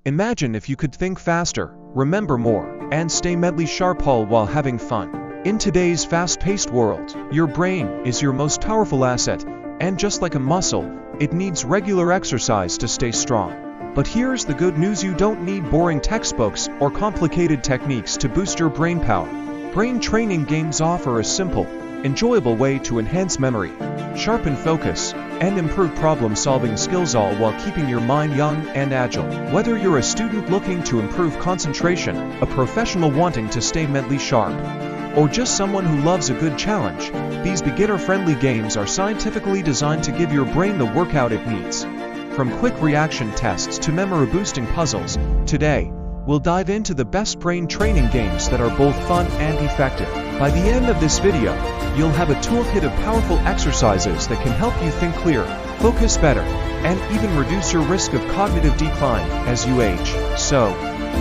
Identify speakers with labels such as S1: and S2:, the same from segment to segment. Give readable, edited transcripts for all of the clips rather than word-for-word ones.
S1: Imagine if you could think faster, remember more, and stay mentally sharp all while having fun. In today's fast-paced world, your brain is your most powerful asset, and just like a muscle, it needs regular exercise to stay strong. But here's the good news: you don't need boring textbooks or complicated techniques to boost your brain power. Brain training games offer a simple, enjoyable way to enhance memory, sharpen focus, and improve problem-solving skills, all while keeping your mind young and agile. Whether you're a student looking to improve concentration, a professional wanting to stay mentally sharp, or just someone who loves a good challenge, these beginner-friendly games are scientifically designed to give your brain the workout it needs. From quick reaction tests to memory-boosting puzzles, today, we'll dive into the best brain training games that are both fun and effective. By the end of this video, you'll have a toolkit of powerful exercises that can help you think clear, focus better, and even reduce your risk of cognitive decline as you age. So,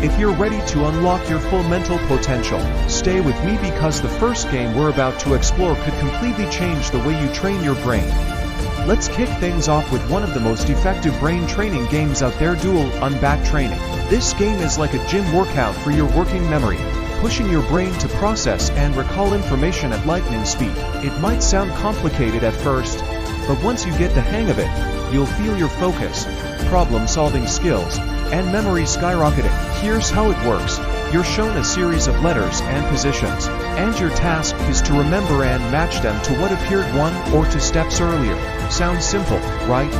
S1: if you're ready to unlock your full mental potential, stay with me, because the first game we're about to explore could completely change the way you train your brain. Let's kick things off with one of the most effective brain training games out there: dual unback training. This game is like a gym workout for your working memory, pushing your brain to process and recall information at lightning speed. It might sound complicated at first, but once you get the hang of it, you'll feel your focus, problem-solving skills, and memory skyrocketing. Here's how it works. You're shown a series of letters and positions, and your task is to remember and match them to what appeared 1 or 2 steps earlier. Sounds simple, right?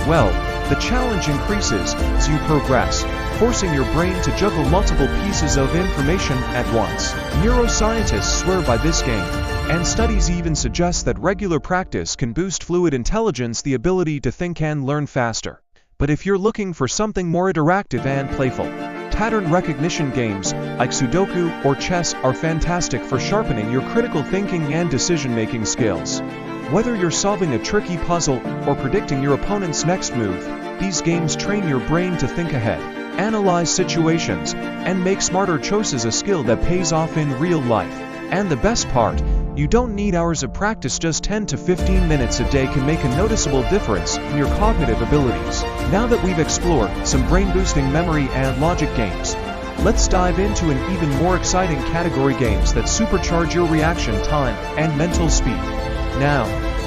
S1: Well, the challenge increases as you progress, forcing your brain to juggle multiple pieces of information at once. Neuroscientists swear by this game, and studies even suggest that regular practice can boost fluid intelligence, the ability to think and learn faster. But if you're looking for something more interactive and playful, pattern recognition games like Sudoku or chess are fantastic for sharpening your critical thinking and decision-making skills. Whether you're solving a tricky puzzle or predicting your opponent's next move, these games train your brain to think ahead, analyze situations, and make smarter choices, a skill that pays off in real life. And the best part, you don't need hours of practice. Just 10 to 15 minutes a day can make a noticeable difference in your cognitive abilities. Now that we've explored some brain-boosting memory and logic games, let's dive into an even more exciting category: games that supercharge your reaction time and mental speed. Now,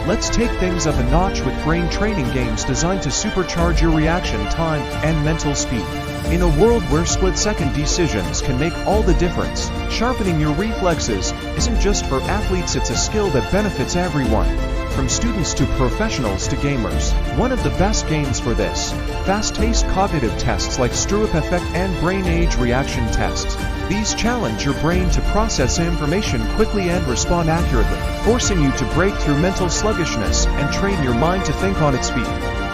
S1: let's take things up a notch with brain training games designed to supercharge your reaction time and mental speed. In a world where split-second decisions can make all the difference, sharpening your reflexes isn't just for athletes, it's a skill that benefits everyone, from students to professionals to gamers. One of the best games for this, fast-paced cognitive tests like Stirrup Effect and Brain Age Reaction Tests. These challenge your brain to process information quickly and respond accurately, forcing you to break through mental sluggishness and train your mind to think on its feet.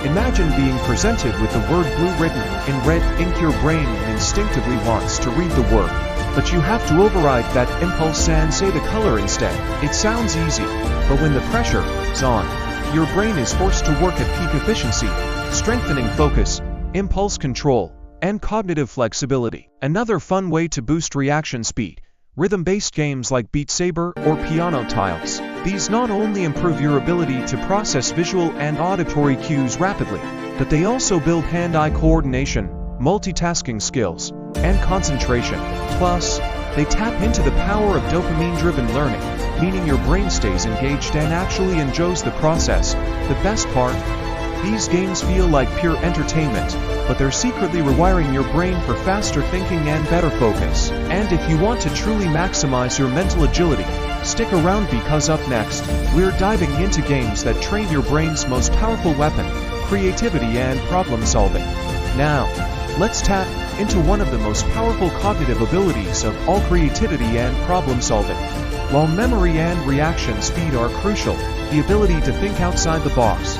S1: Imagine being presented with the word blue written in red ink. Your brain instinctively wants to read the word, but you have to override that impulse and say the color instead. It sounds easy, but when the pressure is on, your brain is forced to work at peak efficiency, strengthening focus, impulse control, and cognitive flexibility. Another fun way to boost reaction speed: rhythm-based games like Beat Saber or Piano Tiles. These not only improve your ability to process visual and auditory cues rapidly, but they also build hand-eye coordination, multitasking skills, and concentration. Plus, they tap into the power of dopamine-driven learning, meaning your brain stays engaged and actually enjoys the process. The best part? These games feel like pure entertainment, but they're secretly rewiring your brain for faster thinking and better focus. And if you want to truly maximize your mental agility, stick around, because up next, we're diving into games that train your brain's most powerful weapon, creativity and problem solving. Now, let's tap into one of the most powerful cognitive abilities of all: creativity and problem solving. While memory and reaction speed are crucial, the ability to think outside the box,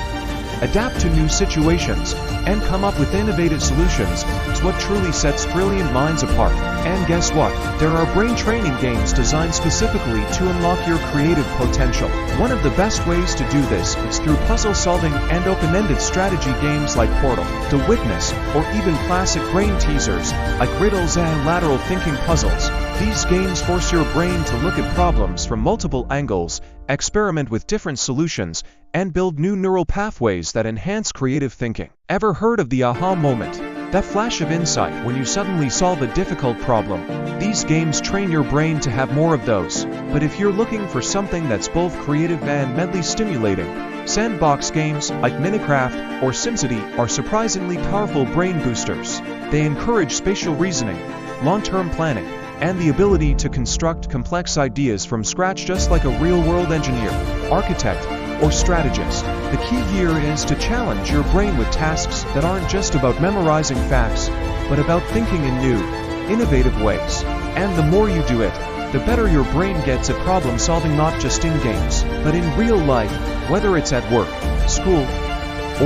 S1: adapt to new situations, and come up with innovative solutions is what truly sets brilliant minds apart. And guess what? There are brain training games designed specifically to unlock your creative potential. One of the best ways to do this is through puzzle solving and open-ended strategy games like Portal, The Witness, or even classic brain teasers like riddles and lateral thinking puzzles. These games force your brain to look at problems from multiple angles, experiment with different solutions, and build new neural pathways that enhance creative thinking. Ever heard of the aha moment? That flash of insight when you suddenly solve a difficult problem. These games train your brain to have more of those. But if you're looking for something that's both creative and mentally stimulating, sandbox games like Minecraft or SimCity are surprisingly powerful brain boosters. They encourage spatial reasoning, long-term planning, and the ability to construct complex ideas from scratch just like a real-world engineer, architect, or strategist. The key here is to challenge your brain with tasks that aren't just about memorizing facts, but about thinking in new, innovative ways. And the more you do it, the better your brain gets at problem solving, not just in games, but in real life, whether it's at work, school,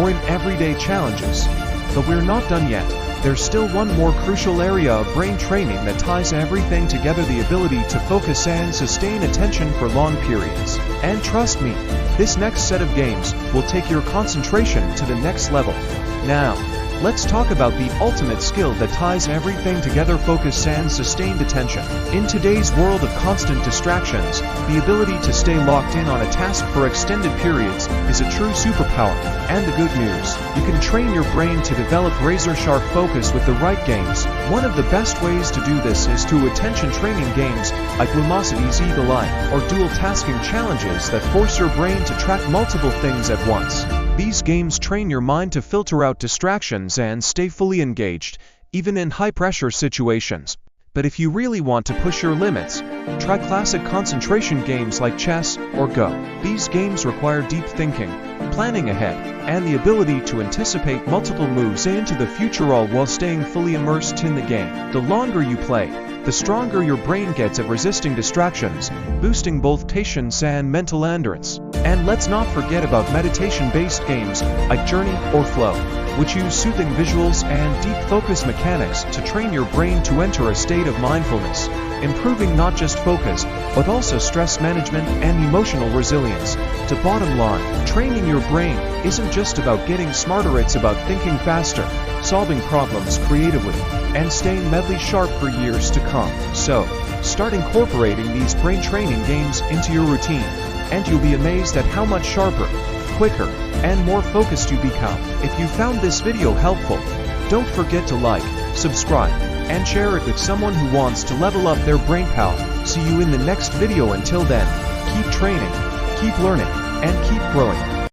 S1: or in everyday challenges. But we're not done yet. There's still one more crucial area of brain training that ties everything together: the ability to focus and sustain attention for long periods. And trust me, this next set of games will take your concentration to the next level. Now, let's talk about the ultimate skill that ties everything together: focus and sustained attention. In today's world of constant distractions, the ability to stay locked in on a task for extended periods is a true superpower. And the good news, you can train your brain to develop razor-sharp focus with the right games. One of the best ways to do this is through attention training games like Lumosity's Eagle Eye or dual tasking challenges that force your brain to track multiple things at once. These games train your mind to filter out distractions and stay fully engaged, even in high-pressure situations. But if you really want to push your limits, try classic concentration games like chess or Go. These games require deep thinking, planning ahead, and the ability to anticipate multiple moves into the future, all while staying fully immersed in the game. The longer you play, the stronger your brain gets at resisting distractions, boosting both patience and mental endurance. And let's not forget about meditation-based games like Journey or Flow, which use soothing visuals and deep focus mechanics to train your brain to enter a state of mindfulness, improving not just focus, but also stress management and emotional resilience. To bottom line, training your brain isn't just about getting smarter, it's about thinking faster, solving problems creatively, and staying mentally sharp for years to come. So, start incorporating these brain training games into your routine, and you'll be amazed at how much sharper, quicker, and more focused you become. If you found this video helpful, don't forget to like, subscribe, and share it with someone who wants to level up their brain power. See you in the next video. Until then, keep training, keep learning, and keep growing.